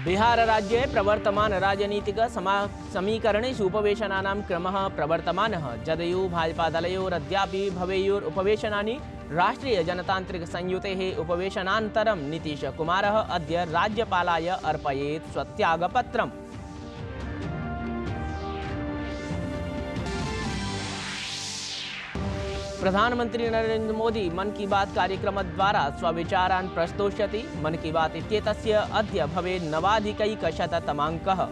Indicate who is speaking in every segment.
Speaker 1: बिहारराज्ये प्रवर्तमान राजनीतिक समीकरणेषु उपवेशनानां क्रमः प्रवर्तमानः। जदयू भाजपादलयोरद्यापि भवेयुरुपवेशनानि। राष्ट्रियजनतान्त्रिकसंयुतेः उपवेशनानन्तरं नीतीशकुमारः अद्य राज्यपालाय अर्पयेत् स्वत्यागपत्रम्। प्रधानमंत्री नरेंद्र मोदी मन की बात कार्यक्रमद्वारा स्वविचारान् प्रस्तोष्यति। मन की बात इत्येतस्य अद्य भवेत् नवाधिकैकशततमाङ्कः।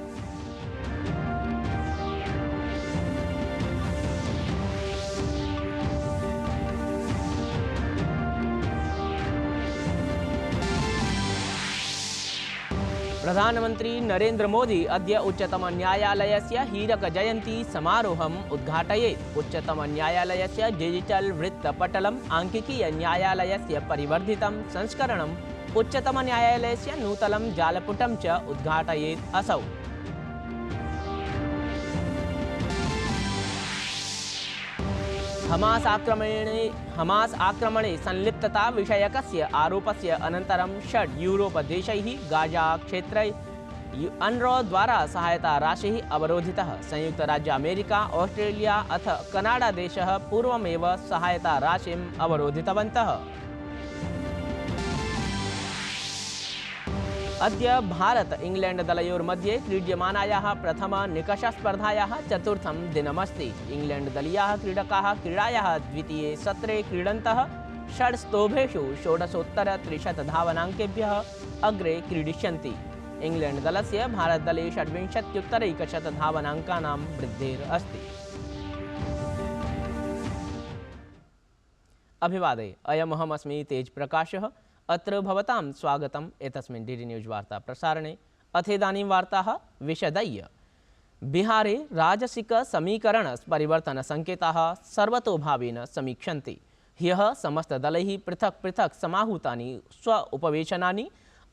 Speaker 1: प्रधानमंत्री नरेंद्र मोदी अद्य उच्चतमन्यायालयस्य हीरकजयन्ती समारोहम् उद्घाटयेत्। उच्चतमन्यायालयस्य डिजिटल वृत्तपटलम् आङ्किकीयन्यायालयस्य परिवर्धितं संस्करणम् उच्चतमन्यायालयस्य नूतनं जालपुटं च उद्घाटयेत् असौ। हमास आक्रमणे संलिप्तता विषयकस्य आरोपस्य अनन्तरं 6 यूरोपदेशैः गाजा क्षेत्रे UNRWA द्वारा सहायता राशिः अवरोधितः। संयुक्त राज्य अमेरिका, ऑस्ट्रेलिया अथ कनाडा देशः पूर्वमेव सहायता राशिम् अवरोधितवन्तः। अद्य भारत इंग्लैंड दलयोर्मध्ये क्रीड्यमानायाः प्रथम निकषस्पर्धायाः चतुर्थं दिनमस्ति। इंग्लैंड दलीयाः क्रीडकाः क्रीडायाः द्वितीये सत्रे क्रीडन्तः 6 स्तोभेषु 16-30 धावनाङ्केभ्यः अग्रे क्रीडिष्यन्ति। इंग्लैंड दलस्य भारतदले 26-100 धावनाङ्कानां वृद्धिरस्ति। अभिवादये, अयमहमस्मि तेज प्रकाशः। अत्र भवतां स्वागतम् एतस्मिन् डीडी न्यूज़ वार्ता प्रसारणे। अथेदानीं वार्ताः विशदय्य। बिहारे राजसिक समीकरण परिवर्तन संकेताः सर्वतोभावेन समीक्षन्ते। ह्यः समस्तदलैः पृथक् पृथक् समाहूतानि स्व उपवेशनानि।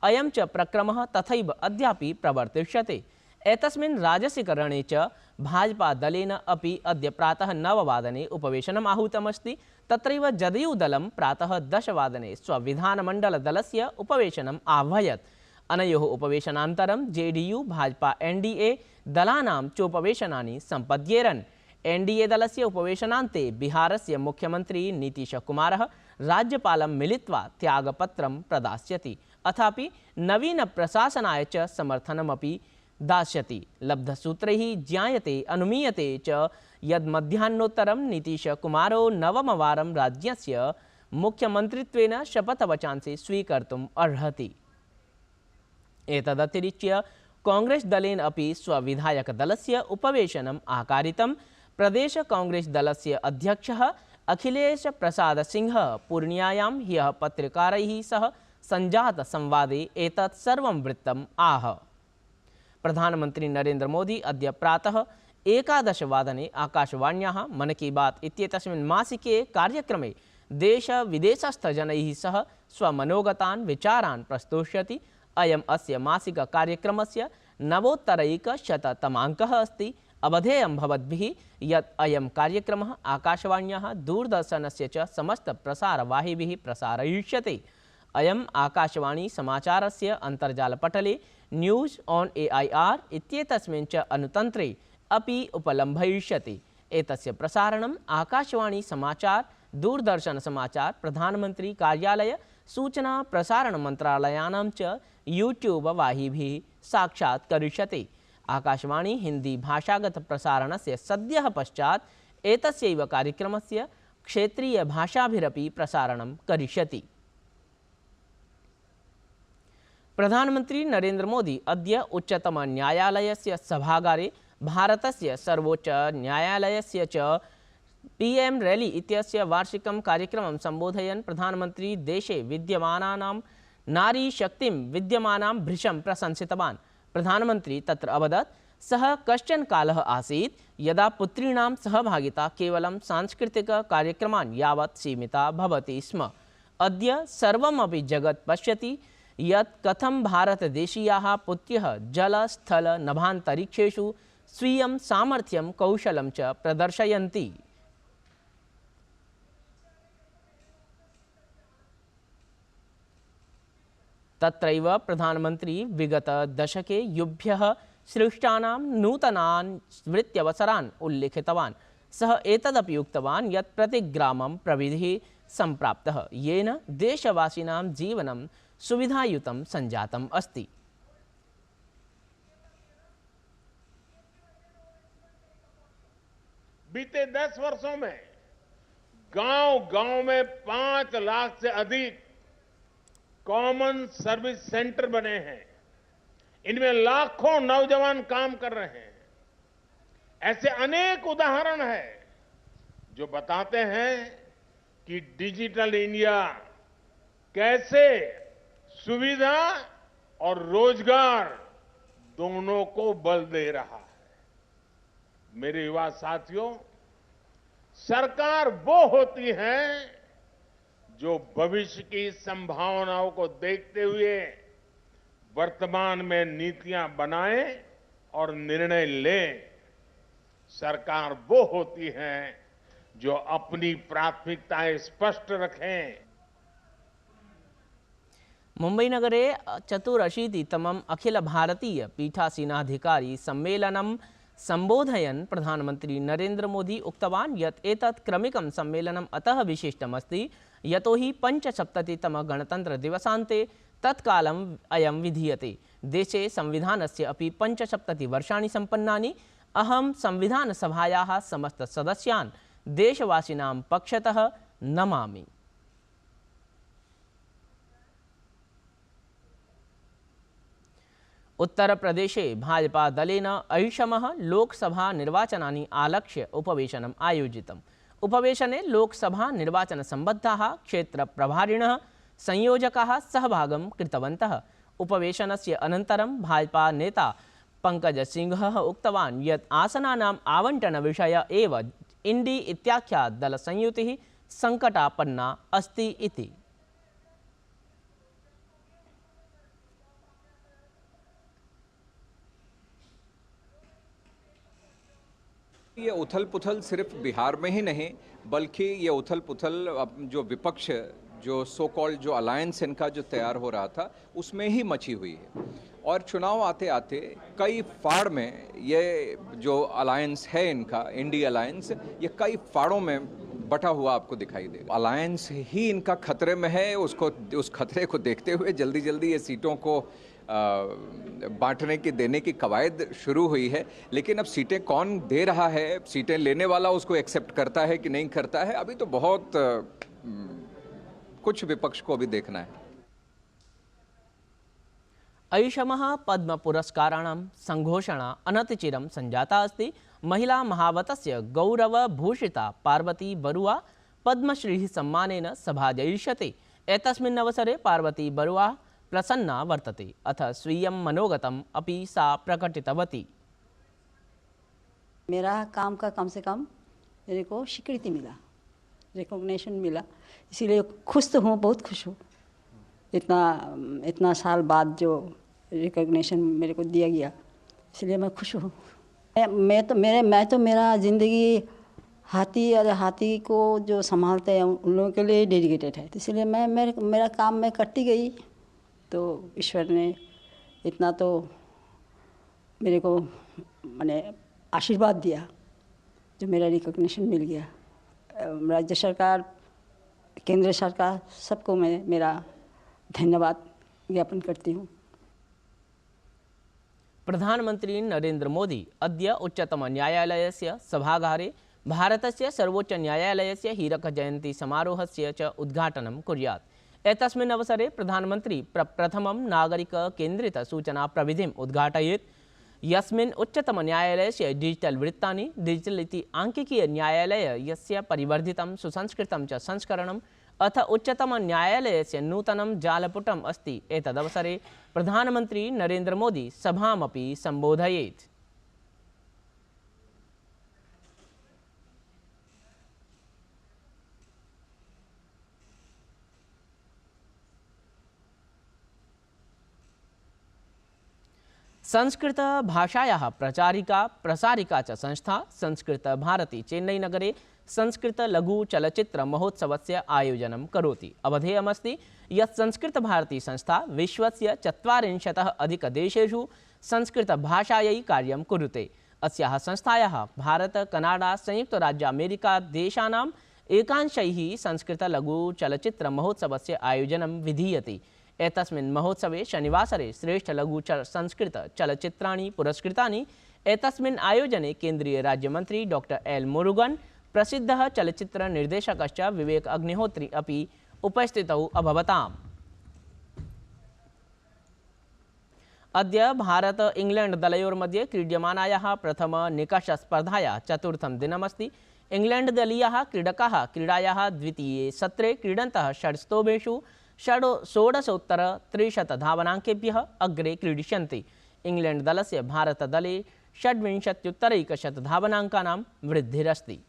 Speaker 1: अयं च प्रक्रमः तथैव अद्यापि प्रवर्तिष्यते। एतस्मिन् राजसिकरणे च भाजपादलेन अपि अद्य प्रातः 9 वादने उपवेशनम् आहूतमस्ति। तत्रैव जदयूदलं प्रातः 10 वादने स्वविधानमण्डलदलस्य उपवेशनम् आह्वयत्। अनयोः उपवेशनान्तरं जेडीयू भाजपा NDA दलानां चोपवेशनानि सम्पद्येरन्। NDA दलस्य उपवेशनान्ते बिहारस्य मुख्यमन्त्री नीतीशकुमारः राज्यपालं मिलित्वा त्यागपत्रं प्रदास्यति। अथापि नवीनप्रशासनाय च समर्थनमपि दास्यति। लब्धसूत्रैः ज्ञायते अनुमीयते च यद् मध्याह्नोत्तरं नीतीशकुमारो 9ं वारं राज्यस्य मुख्यमन्त्रित्वेन शपथवचांसि स्वीकर्तुम् अर्हति। एतदतिरिच्य कांग्रेस दलेन अपि स्वविधायकदलस्य उपवेशनम् आकारितं। प्रदेश कांग्रेस दलस्य अध्यक्षः अखिलेश प्रसाद सिंहः पूर्णियायां ह्यः पत्रकारैः सह सञ्जातसंवादे एतत् सर्वं वृत्तम् आह। प्रधानमंत्री नरेंद्र मोदी अद्य प्रातः 11 वादने आकाशवाण्याः मन की बात इत्येतस्मिन् मासिके कार्यक्रमे देश-विदेशस्थजनैः सह स्वमनोगतान् विचारान् प्रस्तोष्यति। अयम् अस्य मासिक कार्यक्रमस्य 9-100तमाङ्कः अस्ति। अवधेयं भवद्भिः यत् अयं कार्यक्रमः आकाशवाण्याः दूरदर्शनस्य च समस्तप्रसारवाहिभिः प्रसारयिष्यते। अयम् आकाशवाणी समाचारस्य अन्तर्जालपटले न्यूज़ ऑन AIR इत्येतस्मिन् च अनुतन्त्रे अपि उपलम्भयिष्यति। एतस्य प्रसारणम् आकाशवाणी समाचार, दूरदर्शन समाचार, प्रधानमंत्री कार्यालय, सूचना प्रसारण मंत्रालयानां च यूट्यूब वाहिभिः साक्षात् करिष्यते। आकाशवाणी हिंदी भाषागत प्रसारणस्य सद्यः पश्चात् एतस्यैव कार्यक्रमस्य क्षेत्रीय भाषाभिरपि प्रसारणं करिष्यति। प्रधानमंत्री नरेंद्र मोदी अद्य उच्चतम न्यायालयस्य सभागारे भारतस्य सर्वोच्च न्यायालयस्य च PM रैली इत्यस्य वार्षिकं कार्यक्रमं सम्बोधयन् प्रधानमंत्री देशे विद्यमानानां नारी शक्तिं विद्यमानां भृशं प्रशंसितवान्। प्रधानमंत्री तत्र अवदत् सः कश्चन कालः आसीत् यदा पुत्रीणां सहभागिता केवलं सांस्कृतिक कार्यक्रमान् यावत् सीमिता भवति स्म। अद्य सर्वमपि जगत् पश्यति यत् कथं भारतदेशीयाः पुत्र्यः जल स्थल नभान्तरिक्षेषु स्वीयं सामर्थ्यं कौशलं च प्रदर्शयन्ति। तत्रैव प्रधानमंत्री विगत दशके युभ्यः सृष्टानां नूतनान् वृत्त्यवसरान् उल्लिखितवान्। सः एतदपि उक्तवान् यत् प्रतिग्रामं प्रविधिः सम्प्राप्तः, येन देशवासिनां जीवनं सुविधायुतं सञ्जातम् अस्ति।
Speaker 2: बीते 10 वर्षों में गांव-गांव में 5 लाख से अधिक कॉमन सर्विस सेंटर बने हैं। इनमें लाखों नौजवान काम कर रहे हैं। ऐसे अनेक उदाहरण हैं जो बताते हैं कि डिजिटल इंडिया कैसे सुविधा और रोजगार दोनों को बल दे रहा है। मेरे युवा साथियों, सरकार वो होती है जो भविष्य की संभावनाओं को देखते हुए वर्तमान में नीतियां बनाए और निर्णय ले। सरकार वो होती है जो अपनी प्राथमिकताएं स्पष्ट रखें।
Speaker 1: मुम्बईनगरे 84तमम् अखिल भारतीय पीठासीनाधिकारी सम्मेलनं संबोधयन् प्रधानमंत्री नरेंद्र मोदी उक्तवान् यत् एतत् क्रमिकं सम्मेलनम् अतः विशिष्टमस्ति यतोहि 75तम गणतन्त्रदिवसान्ते तत्कालम् अयं विधीयते। देशे संविधानस्य अपि 75 वर्षाणि सम्पन्नानि। अहं संविधानसभायाः समस्तसदस्यान् देशवासिनां पक्षतः नमामि। उत्तरप्रदेशे भाजपा दलेन ऐषमः लोकसभा निर्वाचनानि आलक्ष्य उपवेशनम् आयोजितम्। उपवेशने लोकसभा निर्वाचनसम्बद्धाः क्षेत्रप्रभारिणः संयोजकाः सहभागं कृतवन्तः। उपवेशनस्य अनन्तरं भाजपा नेता पंकजसिंहः उक्तवान् यत् आसनानाम् आवण्टनविषय एव इंडी इत्याख्या दलसंयुतिः संकटापन्ना अस्ति इति।
Speaker 3: ये उथल पुथल सिर्फ बिहार में ही नहीं बल्कि ये उथल पुथल जो विपक्ष जो सो कॉल्ड जो अलायंस इनका जो तैयार हो रहा था उसमें ही मची हुई है। और चुनाव आते आते कई फाड़ में ये जो अलायंस है इनका इंडी अलायंस ये कई फाड़ों में बटा हुआ आपको दिखाई दे। अलायंस ही इनका खतरे में है। उस खतरे को देखते हुए जल्दी जल्दी ये सीटों को बांटने की देने की कवायद शुरू हुई है। लेकिन अब सीटें कौन दे रहा है, सीटें लेने वाला उसको एक्सेप्ट करता है कि नहीं करता है, अभी तो बहुत कुछ विपक्ष को भी देखना है।
Speaker 1: ऐषमः पद्म पुरस्काराणां संघोषणा अनतिचिरं सञ्जाता अस्ति। महिला महावतस्य गौरवभूषिता पार्वती बरुआ पद्मश्री सम्मानेन सभाजयिष्यते। एतस्मिन् अवसरे पार्वती बरुआ प्रसन्ना वर्तते। अथ स्वीयं मनोगतम् अपि सा प्रकटितवती।
Speaker 4: मेरा काम का कम से कम मेरे को स्वीकृति मिला, रिकॉग्निशन मिला, इसीलिए खुश तो हूँ, बहुत खुश हूँ। इतना साल बाद जो रिकॉग्निशन मेरे को दिया गया, इसलिए मैं खुश हूँ। मैं तो मेरा ज़िंदगी हाथी को जो संभालते हैं उन लोगों के लिए डेडिकेटेड है। इसलिए मेरा काम मैं करती गई, तो ईश्वर ने इतना तो मेरे को माने आशीर्वाद दिया जो मेरा रिकॉग्निशन मिल गया। राज्य सरकार, केंद्र सरकार, सबको मैं मेरा धन्यवाद ज्ञापन करती हूँ।
Speaker 1: प्रधानमंत्री नरेंद्र मोदी अद्य उच्चतमन्यायालयस्य सभागारे भारतस्य सर्वोच्चन्यायालयस्य हीरकजयन्ती समारोहस्य च उद्घाटनं कुर्यात्। एतस्मिन् अवसरे प्रधानमंत्री प्रथमं नागरिककेन्द्रितसूचनाप्रविधिम् उद्घाटयेत्, यस्मिन् उच्चतमन्यायालयस्य डिजिटल वृत्तानि डिजिटल इति आंकिकीय न्यायालयस्य परिवर्धितं सुसंस्कृतं च संस्करणम् अथ उच्चतमन्यायालयस्य नूतनं जालपुटम् अस्ति। एतदवसरे प्रधानमंत्री नरेंद्र मोदी सभामपि सम्बोधयेत्। संस्कृत भाषायाः प्रचारिका प्रसारिका च संस्था संस्कृत भारती चेन्नई नगरे संस्कृतलघुचलच्चित्रमहोत्सवस्य आयोजनं करोति। अवधेयमस्ति यत् संस्कृतभारतीसंस्था विश्वस्य 40तः अधिकदेशेषु संस्कृतभाषायै कार्यं कुरुते। अस्याः संस्थायाः भारत, कनाडा, संयुक्तराज्यामेरिका देशानाम् एकांशैः संस्कृतलघुचलच्चित्रमहोत्सवस्य आयोजनं विधीयते। एतस्मिन् महोत्सवे शनिवासरे श्रेष्ठलघुसंस्कृतचलच्चित्राणि पुरस्कृतानि। एतस्मिन् आयोजने केन्द्रीय राज्यमन्त्री डॉक्टर एल मुरुगन, प्रसिद्धः चलच्चित्रनिर्देशकश्च विवेक अग्निहोत्री अपि उपस्थितौ अभवताम्। अद्य भारत इंग्लैंड दलयोर्मध्ये क्रीड्यमानायाः प्रथमनिकषस्पर्धायाः चतुर्थं दिनमस्ति। इंग्लैंड दलीयाः क्रीडकाः क्रीडायाः द्वितीये सत्रे क्रीडन्तः षड् षोडशोत्तर-300 धावनाङ्केभ्यः अग्रे क्रीडिष्यन्ति। इंग्लैंड दलस्य भारतदले 26 धावनाङ्कानां वृद्धिरस्ति।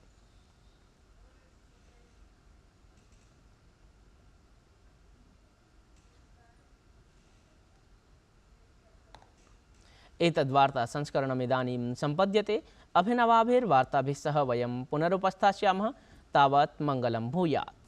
Speaker 1: एतद्वार्ता संस्करणमिदानीं सम्पद्यते। अभिनवाभिर्वार्ताभिः सह वयं पुनरुपस्थास्यामः। तावत् मङ्गलं भूयात्।